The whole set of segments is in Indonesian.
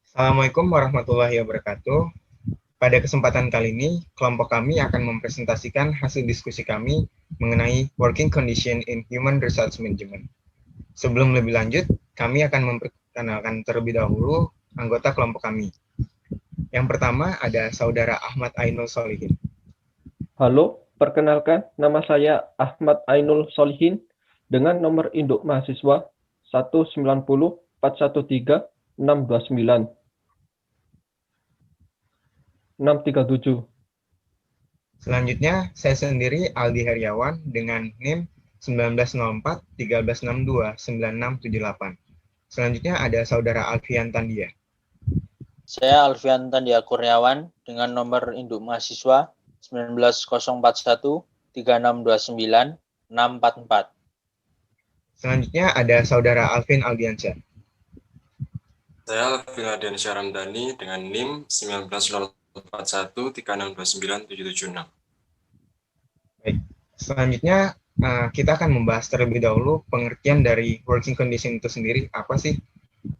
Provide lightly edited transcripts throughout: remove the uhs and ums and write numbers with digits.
Assalamualaikum warahmatullahi wabarakatuh. Pada kesempatan kali ini, kelompok kami akan mempresentasikan hasil diskusi kami mengenai working condition in human resource management. Sebelum lebih lanjut, kami akan memperkenalkan terlebih dahulu anggota kelompok kami. Yang pertama ada Saudara Ahmad Ainul Solihin. Halo, perkenalkan nama saya Ahmad Ainul Solihin dengan nomor induk mahasiswa 190413629 637. Selanjutnya, saya sendiri Aldi Heriawan dengan NIM 1904 1362 9678. Selanjutnya ada Saudara Alfian Tandia. Saya Alfian Tandia Kurniawan dengan nomor induk mahasiswa 190413629 644. Selanjutnya ada Saudara Alvin Aldiansyah. Saya Alvin Aldiansyah Ramdhani dengan NIM 190413629 Baik. Selanjutnya kita akan membahas terlebih dahulu pengertian dari working condition itu sendiri apa sih?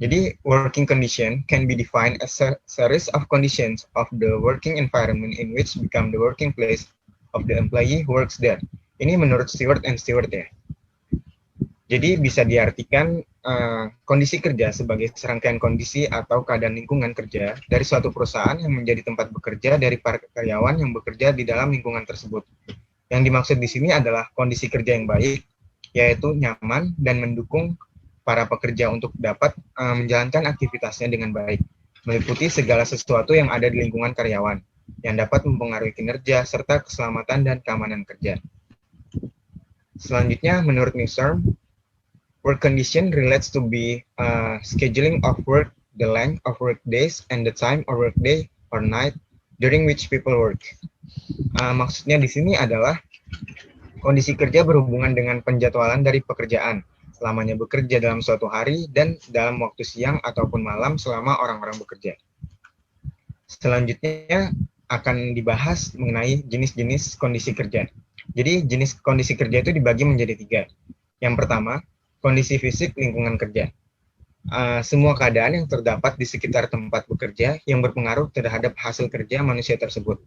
Jadi working condition can be defined as a series of conditions of the working environment in which become the working place of the employee who works there. Ini menurut Stewart and Stewart ya. Jadi bisa diartikan kondisi kerja sebagai serangkaian kondisi atau keadaan lingkungan kerja dari suatu perusahaan yang menjadi tempat bekerja dari para karyawan yang bekerja di dalam lingkungan tersebut. Yang dimaksud di sini adalah kondisi kerja yang baik, yaitu nyaman dan mendukung para pekerja untuk dapat menjalankan aktivitasnya dengan baik, meliputi segala sesuatu yang ada di lingkungan karyawan, yang dapat mempengaruhi kinerja serta keselamatan dan keamanan kerja. Selanjutnya, menurut Newsarm, work condition relates to be scheduling of work, the length of work days, and the time of work day or night during which people work. Maksudnya di sini adalah kondisi kerja berhubungan dengan penjadwalan dari pekerjaan, selamanya bekerja dalam suatu hari dan dalam waktu siang ataupun malam selama orang-orang bekerja. Selanjutnya akan dibahas mengenai jenis-jenis kondisi kerja. Jadi jenis kondisi kerja itu dibagi menjadi 3. Yang pertama, kondisi fisik lingkungan kerja. Semua keadaan yang terdapat di sekitar tempat bekerja yang berpengaruh terhadap hasil kerja manusia tersebut.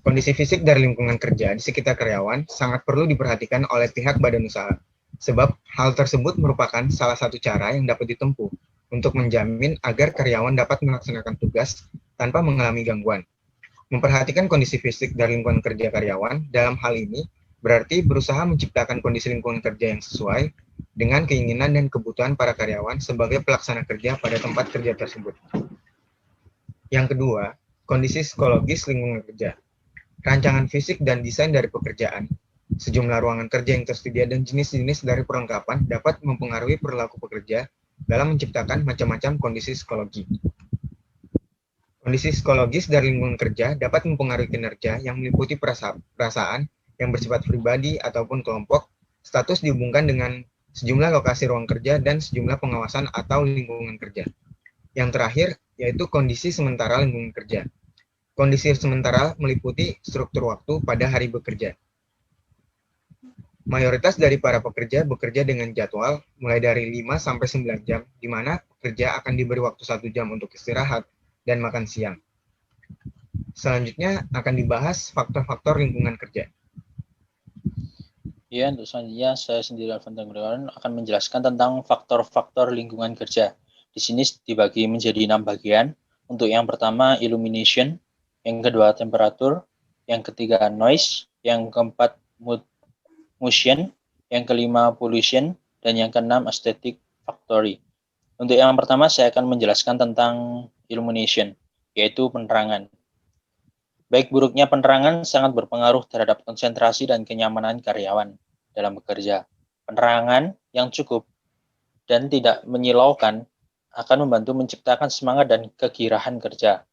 Kondisi fisik dari lingkungan kerja di sekitar karyawan sangat perlu diperhatikan oleh pihak badan usaha, sebab hal tersebut merupakan salah satu cara yang dapat ditempuh untuk menjamin agar karyawan dapat melaksanakan tugas tanpa mengalami gangguan. Memperhatikan kondisi fisik dari lingkungan kerja karyawan dalam hal ini berarti berusaha menciptakan kondisi lingkungan kerja yang sesuai dengan keinginan dan kebutuhan para karyawan sebagai pelaksana kerja pada tempat kerja tersebut. Yang kedua, kondisi psikologis lingkungan kerja. Rancangan fisik dan desain dari pekerjaan, sejumlah ruangan kerja yang tersedia dan jenis-jenis dari perlengkapan dapat mempengaruhi perilaku pekerja dalam menciptakan macam-macam kondisi psikologi. Kondisi psikologis dari lingkungan kerja dapat mempengaruhi kinerja yang meliputi perasaan yang bersifat pribadi ataupun kelompok, status dihubungkan dengan sejumlah lokasi ruang kerja dan sejumlah pengawasan atau lingkungan kerja. Yang terakhir, yaitu kondisi sementara lingkungan kerja. Kondisi sementara meliputi struktur waktu pada hari bekerja. Mayoritas dari para pekerja bekerja dengan jadwal mulai dari 5 sampai 9 jam, di mana pekerja akan diberi waktu 1 jam untuk istirahat dan makan siang. Selanjutnya akan dibahas faktor-faktor lingkungan kerja. Ya, untuk selanjutnya saya sendiri Alfian Tandia akan menjelaskan tentang faktor-faktor lingkungan kerja. Di sini dibagi menjadi 6 bagian. Untuk yang pertama illumination, yang kedua temperatur, yang ketiga noise, yang keempat motion, yang kelima pollution, dan yang keenam aesthetic factory. Untuk yang pertama saya akan menjelaskan tentang illumination, yaitu penerangan. Baik buruknya penerangan sangat berpengaruh terhadap konsentrasi dan kenyamanan karyawan dalam bekerja. Penerangan yang cukup dan tidak menyilaukan akan membantu menciptakan semangat dan kegirahan kerja.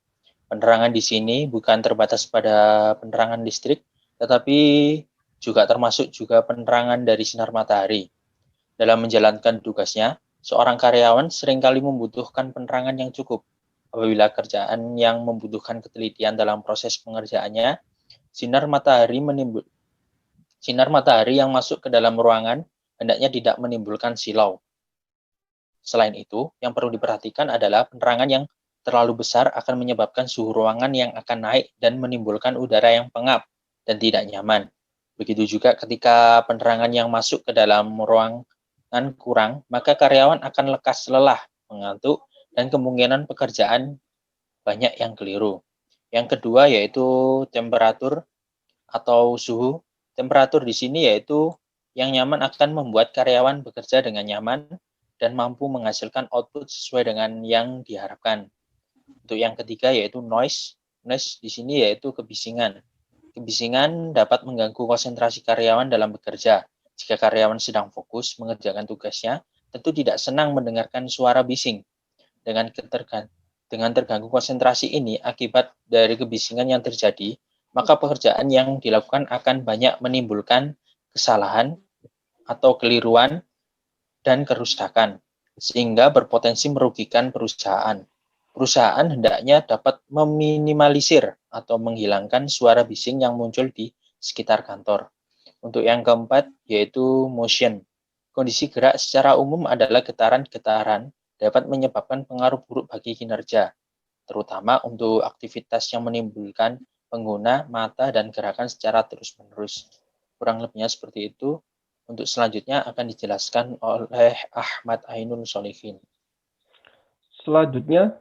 Penerangan di sini bukan terbatas pada penerangan listrik, tetapi juga termasuk juga penerangan dari sinar matahari. Dalam menjalankan tugasnya, seorang karyawan seringkali membutuhkan penerangan yang cukup. Apabila kerjaan yang membutuhkan ketelitian dalam proses pengerjaannya, sinar matahari yang masuk ke dalam ruangan hendaknya tidak menimbulkan silau. Selain itu, yang perlu diperhatikan adalah penerangan yang terlalu besar akan menyebabkan suhu ruangan yang akan naik dan menimbulkan udara yang pengap dan tidak nyaman. Begitu juga ketika penerangan yang masuk ke dalam ruangan kurang, maka karyawan akan lekas lelah, mengantuk, dan kemungkinan pekerjaan banyak yang keliru. Yang kedua yaitu temperatur atau suhu. Temperatur di sini yaitu yang nyaman akan membuat karyawan bekerja dengan nyaman dan mampu menghasilkan output sesuai dengan yang diharapkan. Untuk yang ketiga yaitu noise. Noise di sini yaitu kebisingan. Kebisingan dapat mengganggu konsentrasi karyawan dalam bekerja. Jika karyawan sedang fokus mengerjakan tugasnya, tentu tidak senang mendengarkan suara bising. Dengan terganggu konsentrasi ini akibat dari kebisingan yang terjadi, maka pekerjaan yang dilakukan akan banyak menimbulkan kesalahan atau keliruan dan kerusakan, sehingga berpotensi merugikan perusahaan. Perusahaan hendaknya dapat meminimalisir atau menghilangkan suara bising yang muncul di sekitar kantor. Untuk yang keempat, yaitu motion. Kondisi gerak secara umum adalah getaran-getaran dapat menyebabkan pengaruh buruk bagi kinerja, terutama untuk aktivitas yang menimbulkan pengguna mata dan gerakan secara terus-menerus. Kurang lebihnya seperti itu. Untuk selanjutnya akan dijelaskan oleh Ahmad Ainul Solihin. Selanjutnya,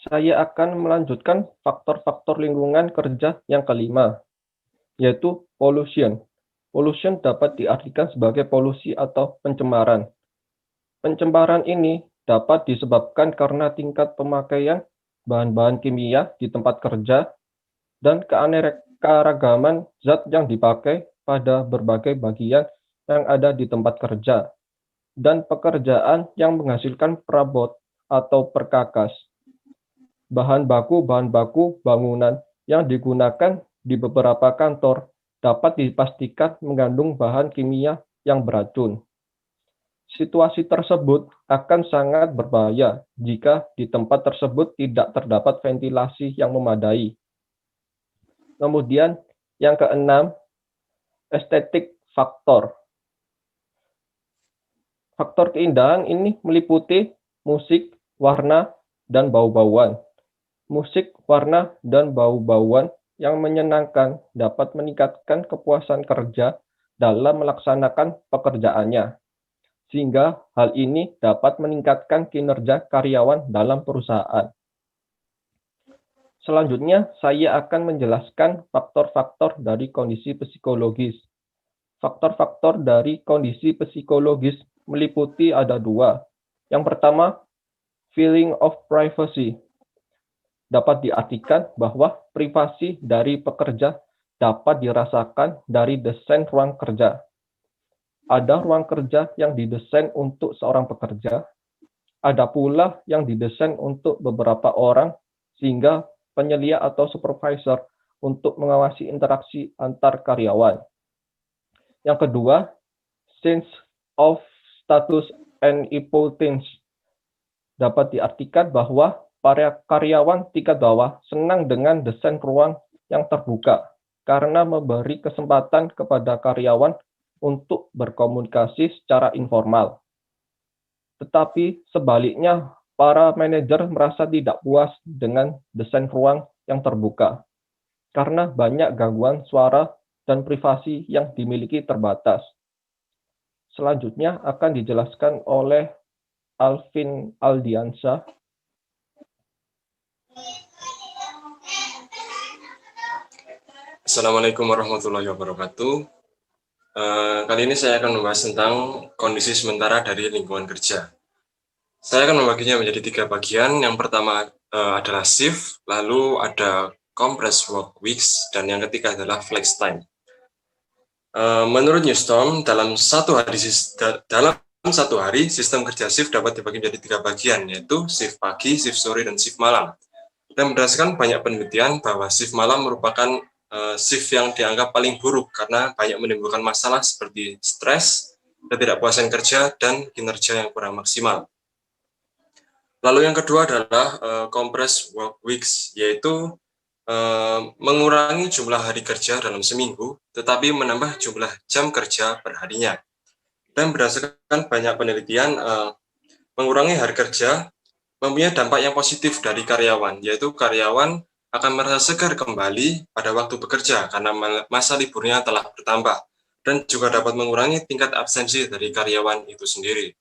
saya akan melanjutkan faktor-faktor lingkungan kerja yang kelima, yaitu pollution. Pollution dapat diartikan sebagai polusi atau pencemaran. Pencemaran ini dapat disebabkan karena tingkat pemakaian bahan-bahan kimia di tempat kerja dan keanekaragaman zat yang dipakai pada berbagai bagian yang ada di tempat kerja, dan pekerjaan yang menghasilkan perabot atau perkakas. Bahan baku bangunan yang digunakan di beberapa kantor dapat dipastikan mengandung bahan kimia yang beracun. Situasi tersebut akan sangat berbahaya jika di tempat tersebut tidak terdapat ventilasi yang memadai. Kemudian yang keenam, estetik faktor. Faktor keindahan ini meliputi musik, warna, dan bau-bauan. Musik, warna, dan bau-bauan yang menyenangkan dapat meningkatkan kepuasan kerja dalam melaksanakan pekerjaannya, sehingga hal ini dapat meningkatkan kinerja karyawan dalam perusahaan. Selanjutnya, saya akan menjelaskan faktor-faktor dari kondisi psikologis. Faktor-faktor dari kondisi psikologis meliputi ada dua. Yang pertama, feeling of privacy. Dapat diartikan bahwa privasi dari pekerja dapat dirasakan dari desain ruang kerja. Ada ruang kerja yang didesain untuk seorang pekerja, ada pula yang didesain untuk beberapa orang, sehingga penyelia atau supervisor untuk mengawasi interaksi antar karyawan. Yang kedua, sense of status and importance. Dapat diartikan bahwa para karyawan tingkat bawah senang dengan desain ruang yang terbuka karena memberi kesempatan kepada karyawan untuk berkomunikasi secara informal. Tetapi sebaliknya, para manajer merasa tidak puas dengan desain ruang yang terbuka karena banyak gangguan suara dan privasi yang dimiliki terbatas. Selanjutnya akan dijelaskan oleh Alvin Aldiansyah. Assalamualaikum warahmatullahi wabarakatuh. Kali ini saya akan membahas tentang kondisi sementara dari lingkungan kerja. Saya akan membaginya menjadi 3 bagian. Yang pertama adalah shift, lalu ada compressed work weeks, dan yang ketiga adalah flex time. Menurut Newstorm, dalam satu hari sistem kerja shift dapat dibagi menjadi 3 bagian, yaitu shift pagi, shift sore, dan shift malam. Dan berdasarkan banyak penelitian bahwa shift malam merupakan shift yang dianggap paling buruk karena banyak menimbulkan masalah seperti stres, ketidakpuasan kerja, dan kinerja yang kurang maksimal. Lalu yang kedua adalah compressed work weeks, yaitu mengurangi jumlah hari kerja dalam seminggu, tetapi menambah jumlah jam kerja per harinya. Dan berdasarkan banyak penelitian, Mengurangi hari kerja mempunyai dampak yang positif dari karyawan, yaitu karyawan akan merasa segar kembali pada waktu bekerja karena masa liburnya telah bertambah, dan juga dapat mengurangi tingkat absensi dari karyawan itu sendiri.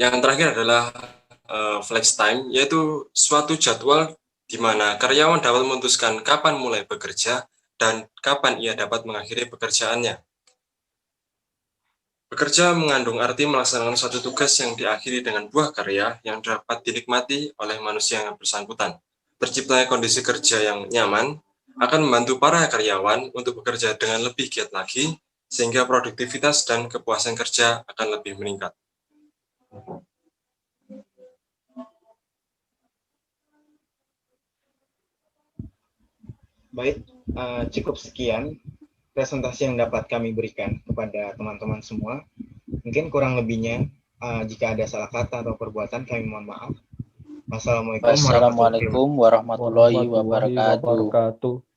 Yang terakhir adalah flex time, yaitu suatu jadwal di mana karyawan dapat memutuskan kapan mulai bekerja dan kapan ia dapat mengakhiri pekerjaannya. Bekerja mengandung arti melaksanakan suatu tugas yang diakhiri dengan buah karya yang dapat dinikmati oleh manusia yang bersangkutan. Terciptanya kondisi kerja yang nyaman akan membantu para karyawan untuk bekerja dengan lebih giat lagi, sehingga produktivitas dan kepuasan kerja akan lebih meningkat. Baik, cukup sekian presentasi yang dapat kami berikan kepada teman-teman semua. Mungkin kurang lebihnya, jika ada salah kata atau perbuatan, kami mohon maaf. Wassalamualaikum warahmatullahi wabarakatuh.